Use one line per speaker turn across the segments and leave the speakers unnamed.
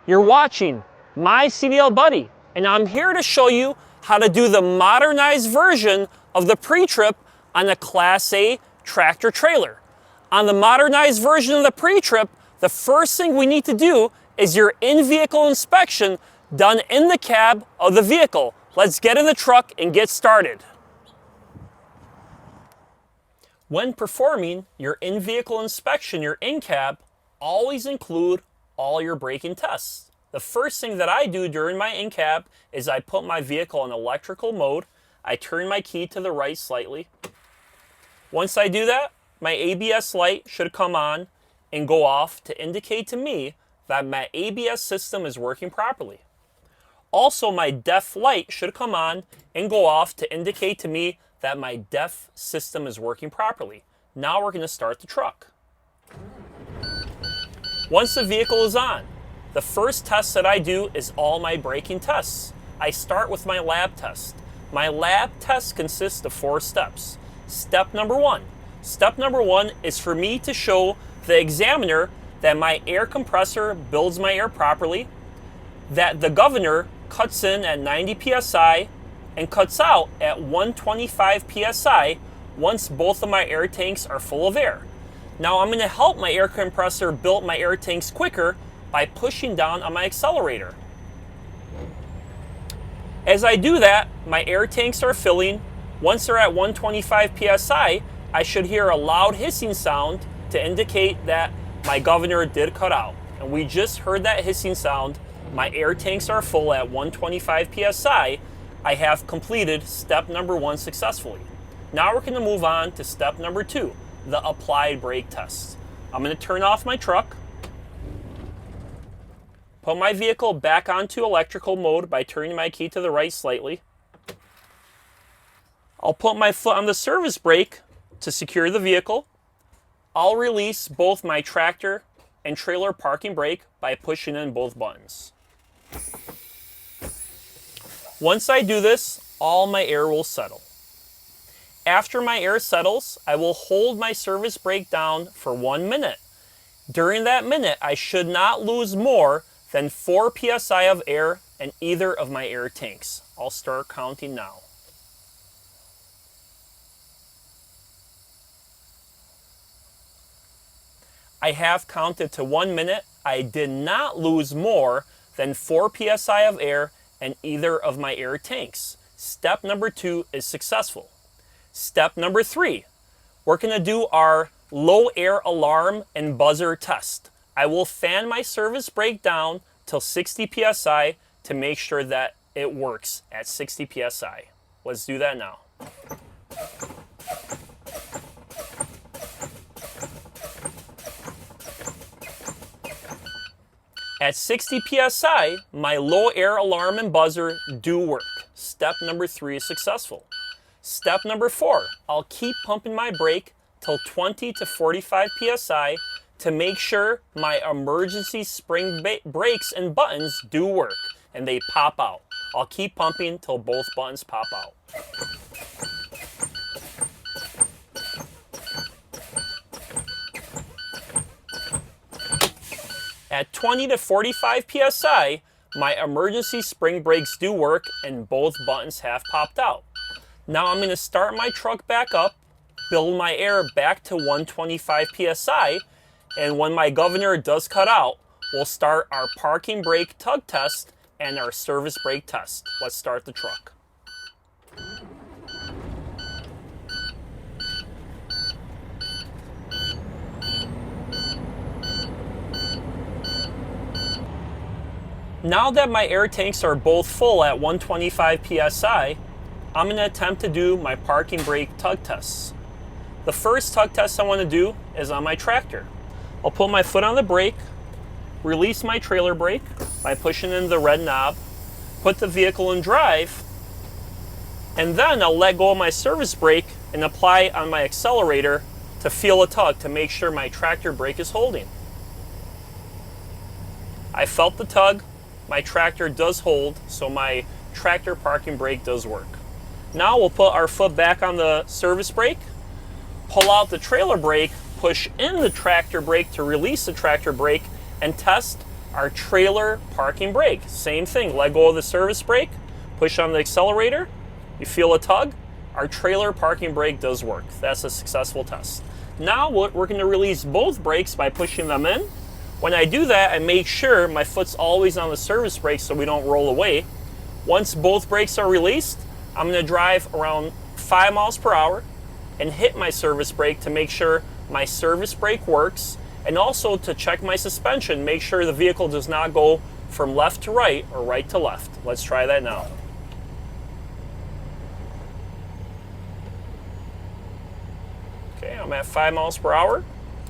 You're watching My CDL Buddy, and I'm here to show you how to do the modernized version of the pre-trip on a Class A tractor trailer. On the modernized version of the pre-trip, the first thing we need to do is your in-vehicle inspection done in the cab of the vehicle. Let's get in the truck and get started. When performing your in-vehicle inspection, your in-cab, always include all your braking tests. The first thing that I do during my in-cab is I put my vehicle in electrical mode. I turn my key to the right slightly. Once I do that, my ABS light should come on and go off to indicate to me that my ABS system is working properly. Also, my DEF light should come on and go off to indicate to me that my DEF system is working properly. Now we're going to start the truck. Once the vehicle is on, the first test that I do is all my braking tests. I start with my lab test. My lab test consists of 4 steps. Step number 1. Step number 1 is for me to show the examiner that my air compressor builds my air properly, that the governor cuts in at 90 psi and cuts out at 125 psi once both of my air tanks are full of air. Now I'm going to help my air compressor build my air tanks quicker by pushing down on my accelerator. As I do that, my air tanks are filling. Once they're at 125 psi, I should hear a loud hissing sound to indicate that my governor did cut out. And we just heard that hissing sound. My air tanks are full at 125 psi. I have completed step number 1 successfully. Now we're going to move on to step number 2, the applied brake test. I'm going to turn off my truck, put my vehicle back onto electrical mode by turning my key to the right slightly. I'll put my foot on the service brake to secure the vehicle. I'll release both my tractor and trailer parking brake by pushing in both buttons. Once I do this, all my air will settle. After my air settles, I will hold my service brake down for 1 minute. During that minute, I should not lose more than 4 psi of air in either of my air tanks. I'll start counting now. I have counted to 1 minute. I did not lose more than 4 psi of air in either of my air tanks. Step number 2 is successful. Step number 3, we're going to do our low air alarm and buzzer test. I will fan my service brake down till 60 psi to make sure that it works at 60 psi. Let's do that now. At 60 psi, my low air alarm and buzzer do work. Step number 3 is successful. Step number 4, I'll keep pumping my brake till 20 to 45 psi to make sure my emergency spring brakes and buttons do work and they pop out. I'll keep pumping till both buttons pop out. At 20 to 45 psi, my emergency spring brakes do work and both buttons have popped out. Now I'm going to start my truck back up, build my air back to 125 psi, and when my governor does cut out, we'll start our parking brake tug test and our service brake test. Let's start the truck. Now that my air tanks are both full at 125 psi, I'm going to attempt to do my parking brake tug tests. The first tug test I want to do is on my tractor. I'll put my foot on the brake, release my trailer brake by pushing in the red knob, put the vehicle in drive, and then I'll let go of my service brake and apply on my accelerator to feel a tug to make sure my tractor brake is holding. I felt the tug. My tractor does hold, so my tractor parking brake does work. Now we'll put our foot back on the service brake, pull out the trailer brake, push in the tractor brake to release the tractor brake, and test our trailer parking brake. Same thing, let go of the service brake, push on the accelerator, you feel a tug. Our trailer parking brake does work. That's a successful test. Now we're going to release both brakes by pushing them in. When I do that, I make sure my foot's always on the service brake so we don't roll away. Once both brakes are released, I'm going to drive around 5 miles per hour and hit my service brake to make sure my service brake works, and also to check my suspension, make sure the vehicle does not go from left to right or right to left. Let's try that now. Okay, I'm at 5 miles per hour.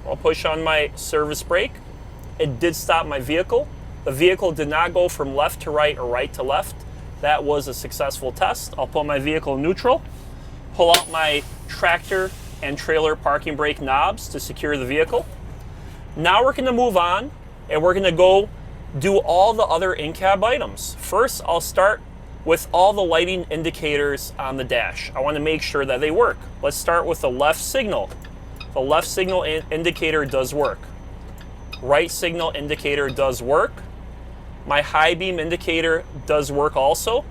I'll push on my service brake. It did stop my vehicle. The vehicle did not go from left to right or right to left. That was a successful test. I'll put my vehicle in neutral, pull out my tractor and trailer parking brake knobs to secure the vehicle. Now we're going to move on and we're going to go do all the other in-cab items. First, I'll start with all the lighting indicators on the dash. I want to make sure that they work. Let's start with the left signal. The left signal indicator does work. Right signal indicator does work. My high beam indicator does work also.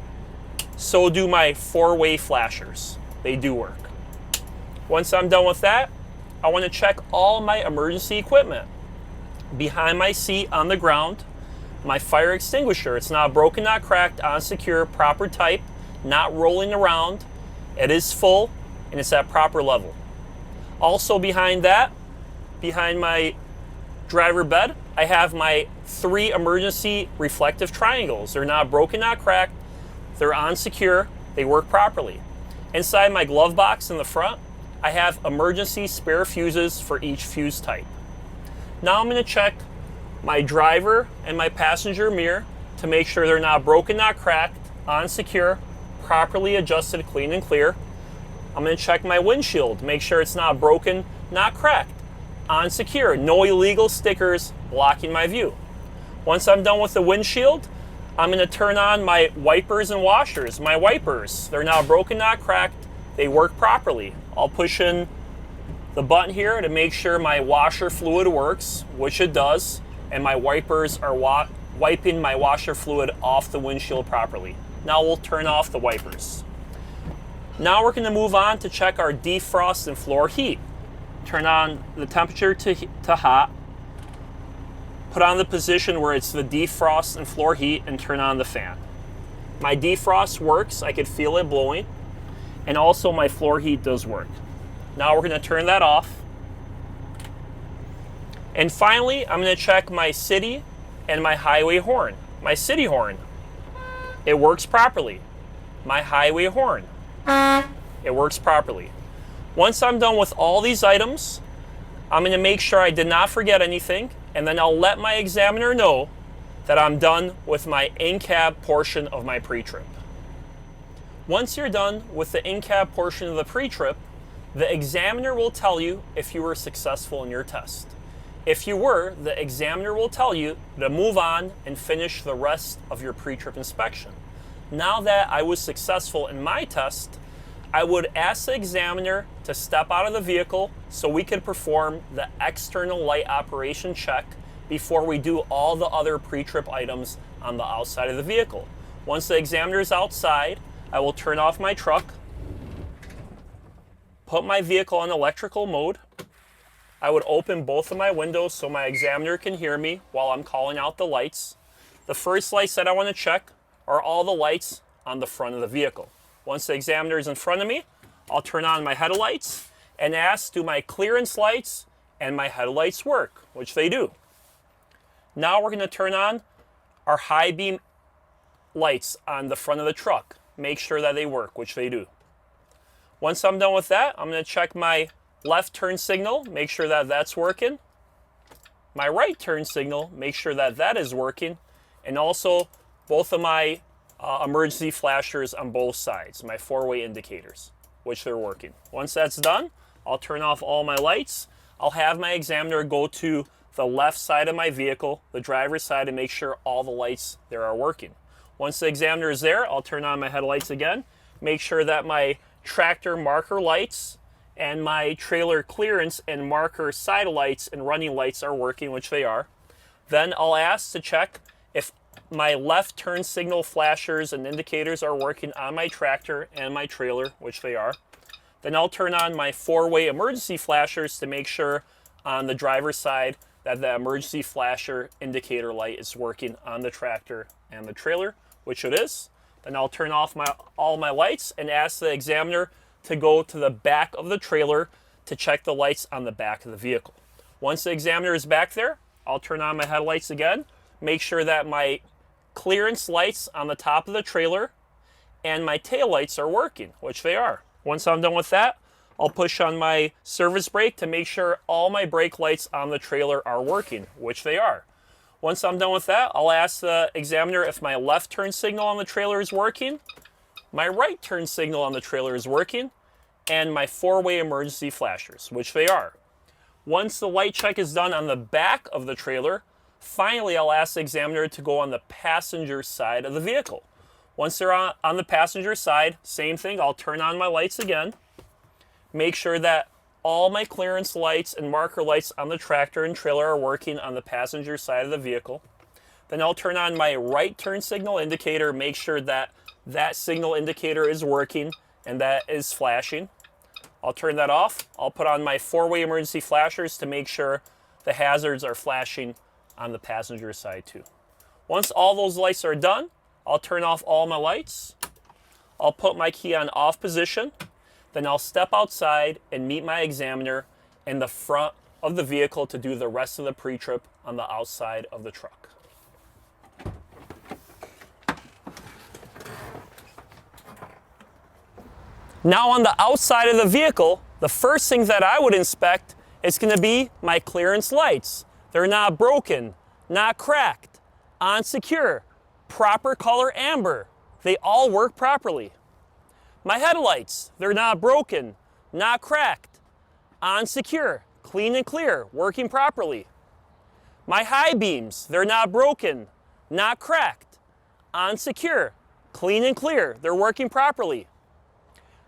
So do my 4-way flashers. They do work. Once I'm done with that, I want to check all my emergency equipment. Behind my seat on the ground, my fire extinguisher. It's not broken, not cracked, on secure, proper type, not rolling around. It is full and it's at proper level. Also behind that, behind my driver bed, I have my 3 emergency reflective triangles. They're not broken, not cracked. They're on secure. They work properly. Inside my glove box in the front, I have emergency spare fuses for each fuse type. Now I'm going to check my driver and my passenger mirror to make sure they're not broken, not cracked, on secure, properly adjusted, clean and clear. I'm going to check my windshield, make sure it's not broken, not cracked, on secure, no illegal stickers blocking my view. Once I'm done with the windshield, I'm going to turn on my wipers and washers. My wipers, they're not broken, not cracked, they work properly. I'll push in the button here to make sure my washer fluid works, which it does, and my wipers are wiping my washer fluid off the windshield properly. Now we'll turn off the wipers. Now we're going to move on to check our defrost and floor heat. Turn on the temperature to hot, put on the position where it's the defrost and floor heat, and turn on the fan. My defrost works, I could feel it blowing, and also my floor heat does work. Now we're going to turn that off. And finally, I'm going to check my city and my highway horn. My city horn, it works properly. My highway horn, it works properly. Once I'm done with all these items, I'm going to make sure I did not forget anything, and then I'll let my examiner know that I'm done with my in-cab portion of my pre-trip. Once you're done with the in-cab portion of the pre-trip, the examiner will tell you if you were successful in your test. If you were, the examiner will tell you to move on and finish the rest of your pre-trip inspection. Now that I was successful in my test, I would ask the examiner to step out of the vehicle so we could perform the external light operation check before we do all the other pre-trip items on the outside of the vehicle. Once the examiner is outside, I will turn off my truck, put my vehicle on electrical mode. I would open both of my windows so my examiner can hear me while I'm calling out the lights. The first lights that I want to check are all the lights on the front of the vehicle. Once the examiner is in front of me, I'll turn on my headlights and ask, do my clearance lights and my headlights work, which they do. Now we're going to turn on our high beam lights on the front of the truck. Make sure that they work, which they do. Once I'm done with that, I'm going to check my left turn signal, make sure that that's working. My right turn signal, make sure that that is working. And also both of my emergency flashers on both sides, my 4-way indicators, which they're working. Once that's done, I'll turn off all my lights. I'll have my examiner go to the left side of my vehicle, the driver's side, and make sure all the lights there are working. Once the examiner is there, I'll turn on my headlights again, make sure that my tractor marker lights and my trailer clearance and marker side lights and running lights are working, which they are. Then I'll ask to check if my left turn signal flashers and indicators are working on my tractor and my trailer, which they are. Then I'll turn on my four-way emergency flashers to make sure on the driver's side that the emergency flasher indicator light is working on the tractor and the trailer, which it is. Then I'll turn off all my lights and ask the examiner to go to the back of the trailer to check the lights on the back of the vehicle. Once the examiner is back there, I'll turn on my headlights again, make sure that my clearance lights on the top of the trailer and my tail lights are working, which they are. Once I'm done with that, I'll push on my service brake to make sure all my brake lights on the trailer are working, which they are. Once I'm done with that, I'll ask the examiner if my left turn signal on the trailer is working, my right turn signal on the trailer is working, and my four-way emergency flashers, which they are. Once the light check is done on the back of the trailer, finally I'll ask the examiner to go on the passenger side of the vehicle. Once they're on the passenger side, same thing, I'll turn on my lights again, make sure that all my clearance lights and marker lights on the tractor and trailer are working on the passenger side of the vehicle. Then I'll turn on my right turn signal indicator, make sure that that signal indicator is working and that is flashing. I'll turn that off. I'll put on my four-way emergency flashers to make sure the hazards are flashing on the passenger side too. Once all those lights are done, I'll turn off all my lights. I'll put my key on off position. Then I'll step outside and meet my examiner in the front of the vehicle to do the rest of the pre-trip on the outside of the truck. Now on the outside of the vehicle, the first thing that I would inspect is going to be my clearance lights. They're not broken, not cracked, on secure, proper color amber. They all work properly. My headlights, they're not broken, not cracked, on secure, clean and clear, working properly. My high beams, they're not broken, not cracked, on secure, clean and clear, they're working properly.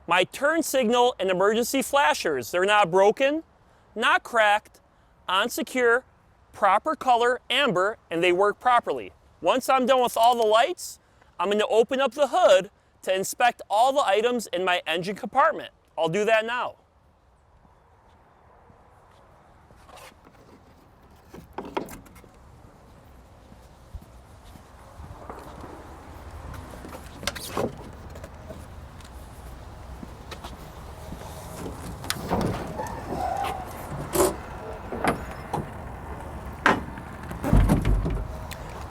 My turn signal and emergency flashers, they're not broken, not cracked, on secure, proper color, amber, and they work properly. Once I'm done with all the lights, I'm going to open up the hood to inspect all the items in my engine compartment. I'll do that now.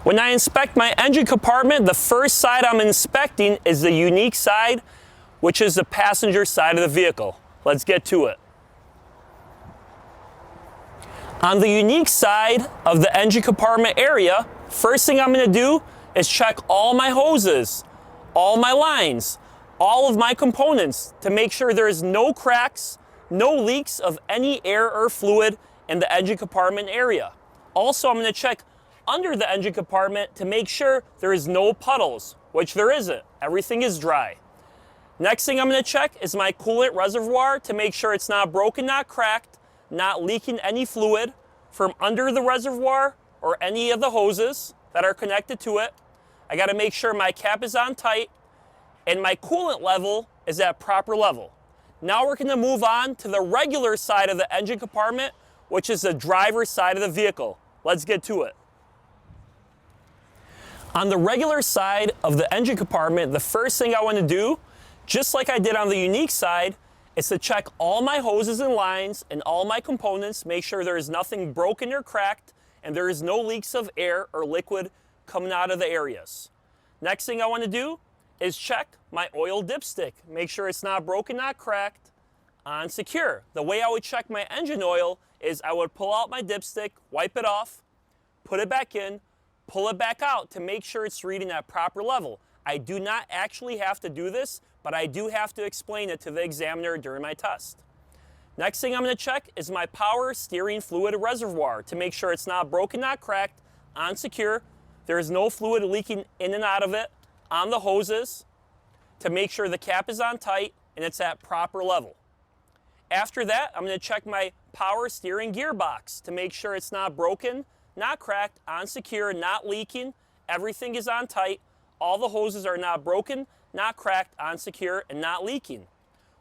When I inspect my engine compartment, the first side I'm inspecting is the unique side, which is the passenger side of the vehicle. Let's get to it. On the unique side of the engine compartment area, first thing I'm going to do is check all my hoses, all my lines, all of my components to make sure there is no cracks, no leaks of any air or fluid in the engine compartment area. Also, I'm going to check under the engine compartment to make sure there is no puddles, which there isn't. Everything is dry. Next thing I'm going to check is my coolant reservoir to make sure it's not broken, not cracked, not leaking any fluid from under the reservoir or any of the hoses that are connected to it. I got to make sure my cap is on tight and my coolant level is at proper level. Now we're going to move on to the regular side of the engine compartment, which is the driver's side of the vehicle. Let's get to it. On the regular side of the engine compartment, the first thing I want to do, just like I did on the unique side, is to check all my hoses and lines and all my components, make sure there is nothing broken or cracked, and there is no leaks of air or liquid coming out of the areas. Next thing I want to do is check my oil dipstick, make sure it's not broken, not cracked, on secure. The way I would check my engine oil is I would pull out my dipstick, wipe it off, put it back in, pull it back out to make sure it's reading at proper level. I do not actually have to do this, but I do have to explain it to the examiner during my test. Next thing I'm going to check is my power steering fluid reservoir to make sure it's not broken, not cracked, on secure. There is no fluid leaking in and out of it on the hoses to make sure the cap is on tight and it's at proper level. After that, I'm going to check my power steering gearbox to make sure it's not broken, not cracked, on secure, not leaking. Everything is on tight. All the hoses are not broken, not cracked, on secure, and not leaking.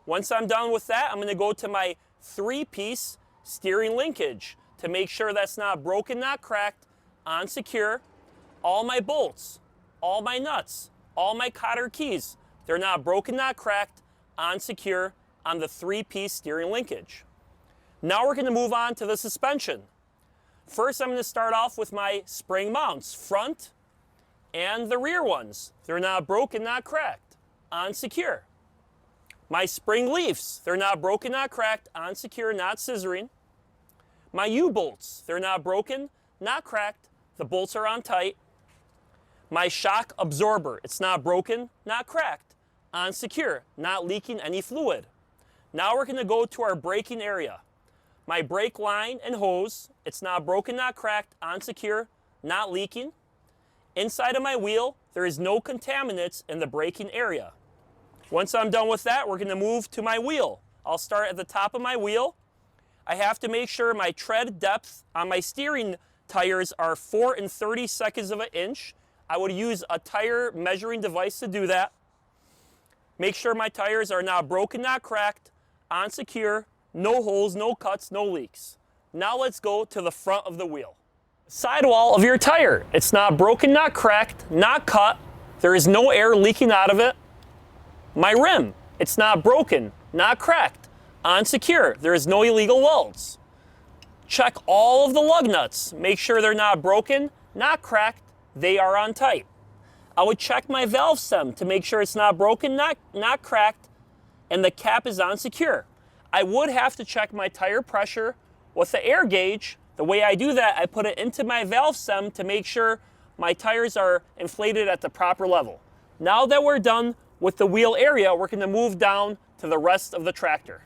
Once I'm done with that, I'm going to go to my 3-piece steering linkage to make sure that's not broken, not cracked, on secure. All my bolts, all my nuts, all my cotter keys, they're not broken, not cracked, on secure on the 3-piece steering linkage. Now we're going to move on to the suspension. First, I'm going to start off with my spring mounts, front and the rear ones. They're not broken, not cracked, on secure. My spring leafs, they're not broken, not cracked, on secure, not scissoring. My U-bolts, they're not broken, not cracked, the bolts are on tight. My shock absorber, it's not broken, not cracked, on secure, not leaking any fluid. Now we're going to go to our braking area. My brake line and hose, it's not broken, not cracked, on secure, not leaking. Inside of my wheel, there is no contaminants in the braking area. Once I'm done with that, we're going to move to my wheel. I'll start at the top of my wheel. I have to make sure my tread depth on my steering tires are 4 30 of an inch. I would use a tire measuring device to do that. Make sure my tires are not broken, not cracked, on secure, no holes, no cuts, no leaks. Now let's go to the front of the wheel. Sidewall of your tire. It's not broken, not cracked, not cut. There is no air leaking out of it. My rim. It's not broken, not cracked, on secure. There is no illegal welds. Check all of the lug nuts. Make sure they're not broken, not cracked, they are on tight. I would check my valve stem to make sure it's not broken, not cracked, and the cap is on secure. I would have to check my tire pressure with the air gauge. The way I do that, I put it into my valve stem to make sure my tires are inflated at the proper level. Now that we're done with the wheel area, we're going to move down to the rest of the tractor.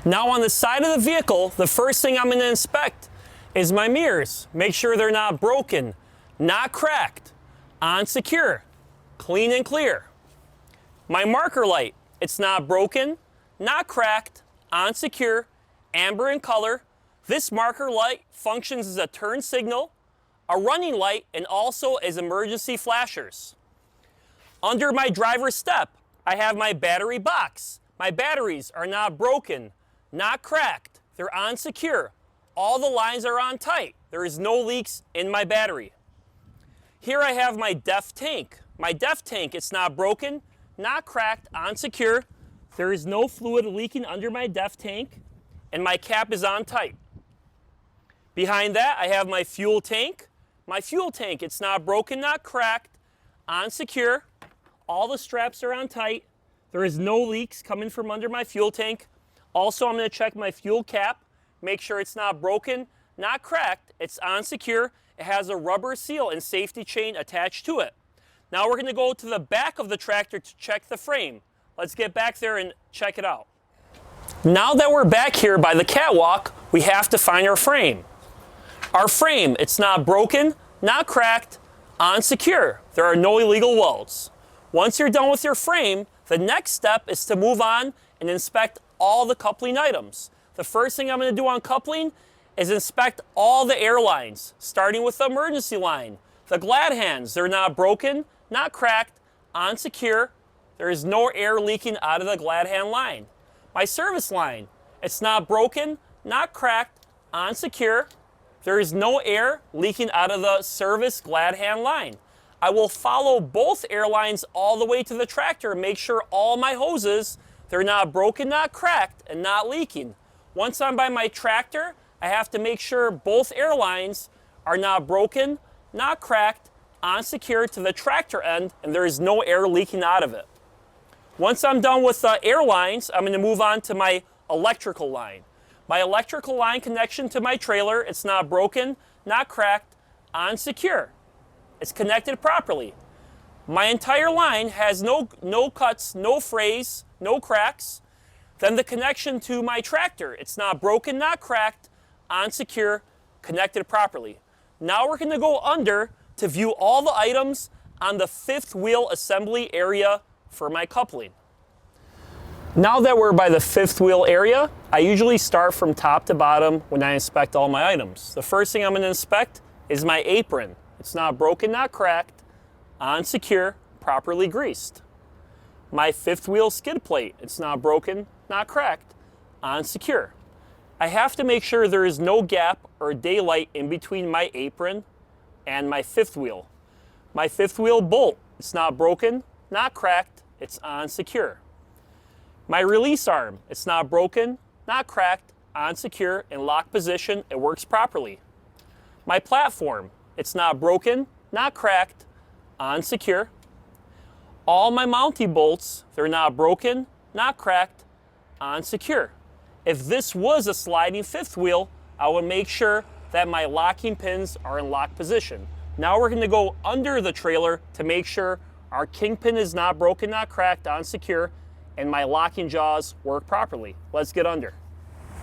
Now on the side of the vehicle, the first thing I'm going to inspect is my mirrors. Make sure they're not broken, not cracked, on secure, clean and clear. My marker light, it's not broken, not cracked, on secure, amber in color. This marker light functions as a turn signal, a running light, and also as emergency flashers. Under my driver's step, I have my battery box. My batteries are not broken, not cracked, they're on secure. All the lines are on tight. There is no leaks in my battery. Here I have my DEF tank. My DEF tank, it's not broken, not cracked, on secure. There is no fluid leaking under my DEF tank, and my cap is on tight. Behind that, I have my fuel tank. My fuel tank, it's not broken, not cracked, on secure. All the straps are on tight. There is no leaks coming from under my fuel tank. Also, I'm going to check my fuel cap, make sure it's not broken, not cracked, it's on secure. It has a rubber seal and safety chain attached to it. Now we're going to go to the back of the tractor to check the frame. Let's get back there and check it out. Now that we're back here by the catwalk, we have to find our frame. Our frame, it's not broken, not cracked, on secure. There are no illegal welds. Once you're done with your frame, the next step is to move on and inspect all the coupling items. The first thing I'm going to do on coupling is inspect all the air lines, starting with the emergency line. The glad hands, they're not broken, not cracked, on secure. There is no air leaking out of the glad hand line. My service line, it's not broken, not cracked, on secure. There is no air leaking out of the service glad hand line. I will follow both air lines all the way to the tractor and make sure all my hoses, they're not broken, not cracked, and not leaking. Once I'm by my tractor, I have to make sure both air lines are not broken, not cracked, on secure to the tractor end, and there is no air leaking out of it. Once I'm done with the air lines, I'm going to move on to my electrical line. My electrical line connection to my trailer, it's not broken, not cracked, on secure. It's connected properly. My entire line has no cuts, no frays, no cracks. Then the connection to my tractor, it's not broken, not cracked, on secure, connected properly. Now we're going to go under to view all the items on the fifth wheel assembly area for my coupling. Now that we're by the fifth wheel area, I usually start from top to bottom when I inspect all my items. The first thing I'm going to inspect is my apron. It's not broken, not cracked, on secure, properly greased. My fifth wheel skid plate. It's not broken, not cracked, on secure. I have to make sure there is no gap or daylight in between my apron and my fifth wheel. My fifth wheel bolt. It's not broken, not cracked, it's on secure. My release arm. It's not broken, not cracked, on secure, in lock position, it works properly. My platform. It's not broken, not cracked, on secure. All my mounting bolts, they're not broken, not cracked, on secure. If this was a sliding fifth wheel, I would make sure that my locking pins are in lock position. Now we're going to go under the trailer to make sure our kingpin is not broken, not cracked, on secure, and my locking jaws work properly. Let's get under.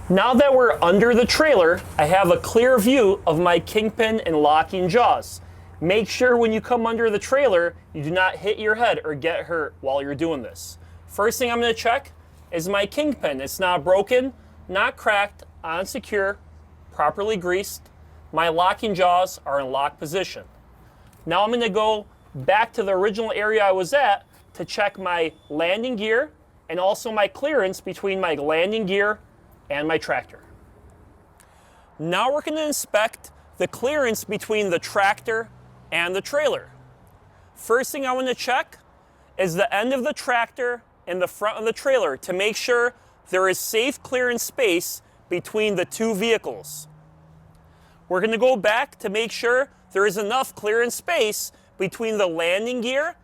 Now that we're under the trailer, I have a clear view of my kingpin and locking jaws. Make sure when you come under the trailer, you do not hit your head or get hurt while you're doing this. First thing I'm going to check is my kingpin. It's not broken, not cracked, on secure, properly greased. My locking jaws are in lock position. Now I'm going to go back to the original area I was at to check my landing gear and also my clearance between my landing gear and my tractor. Now we're going to inspect the clearance between the tractor and the trailer. First thing I want to check is the end of the tractor and the front of the trailer to make sure there is safe clearance space between the two vehicles. We're going to go back to make sure there is enough clearance space between the landing gear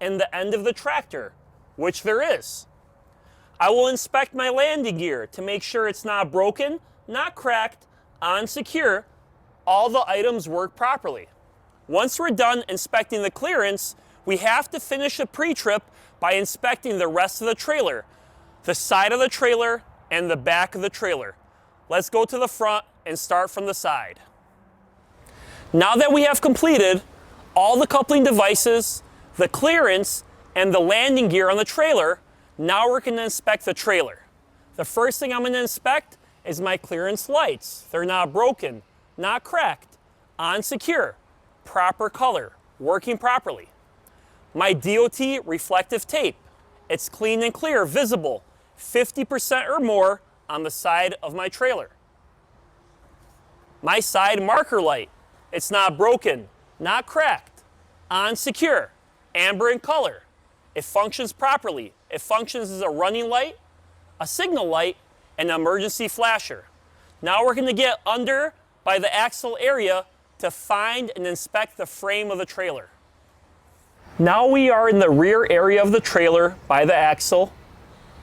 and the end of the tractor, which there is. I will inspect my landing gear to make sure it's not broken, not cracked, on secure. All the items work properly. Once we're done inspecting the clearance, we have to finish the pre-trip by inspecting the rest of the trailer, the side of the trailer and the back of the trailer. Let's go to the front and start from the side. Now that we have completed all the coupling devices, the clearance, and the landing gear on the trailer, now we're going to inspect the trailer. The first thing I'm going to inspect is my clearance lights. They're not broken, not cracked, on secure, proper color, working properly. My DOT reflective tape. It's clean and clear, visible, 50% or more on the side of my trailer. My side marker light. It's not broken, not cracked, on secure, amber in color. It functions properly. It functions as a running light, a signal light, and an emergency flasher. Now we're going to get under by the axle area to find and inspect the frame of the trailer. Now we are in the rear area of the trailer by the axle.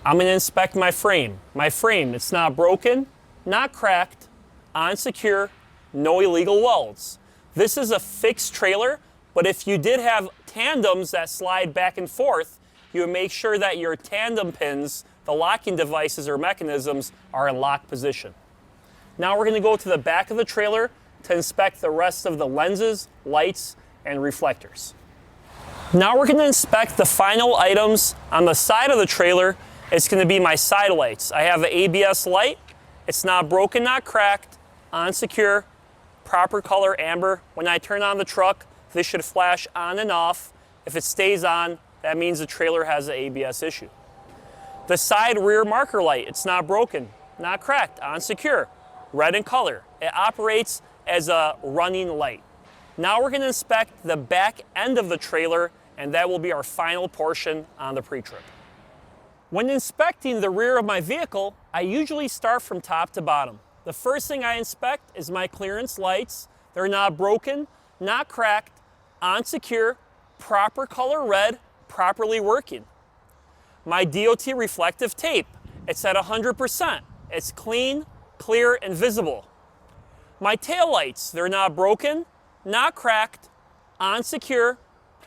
I'm going to inspect my frame. My frame, it's not broken, not cracked, on secure, no illegal welds. This is a fixed trailer, but if you did have tandems that slide back and forth, you would make sure that your tandem pins, the locking devices or mechanisms, are in lock position. Now we're going to go to the back of the trailer to inspect the rest of the lenses, lights, and reflectors. Now we're going to inspect the final items on the side of the trailer. It's going to be my side lights. I have an ABS light. It's not broken, not cracked, on secure, proper color amber. When I turn on the truck, this should flash on and off. If it stays on, that means the trailer has an ABS issue. The side rear marker light, it's not broken, not cracked, on secure, red in color. It operates as a running light. Now we're going to inspect the back end of the trailer, and that will be our final portion on the pre-trip. When inspecting the rear of my vehicle, I usually start from top to bottom. The first thing I inspect is my clearance lights. They're not broken, not cracked, on secure, proper color red, properly working. My DOT reflective tape, it's at 100%. It's clean, clear, and visible. My tail lights, they're not broken, not cracked, on secure,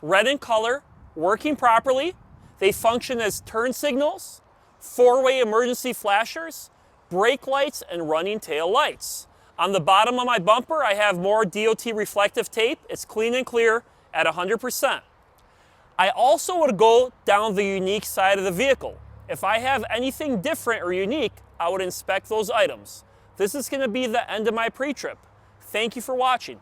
red in color, working properly. They function as turn signals, four-way emergency flashers, brake lights, and running tail lights. On the bottom of my bumper, I have more DOT reflective tape. It's clean and clear at 100%. I also would go down the unique side of the vehicle. If I have anything different or unique, I would inspect those items. This is going to be the end of my pre-trip. Thank you for watching.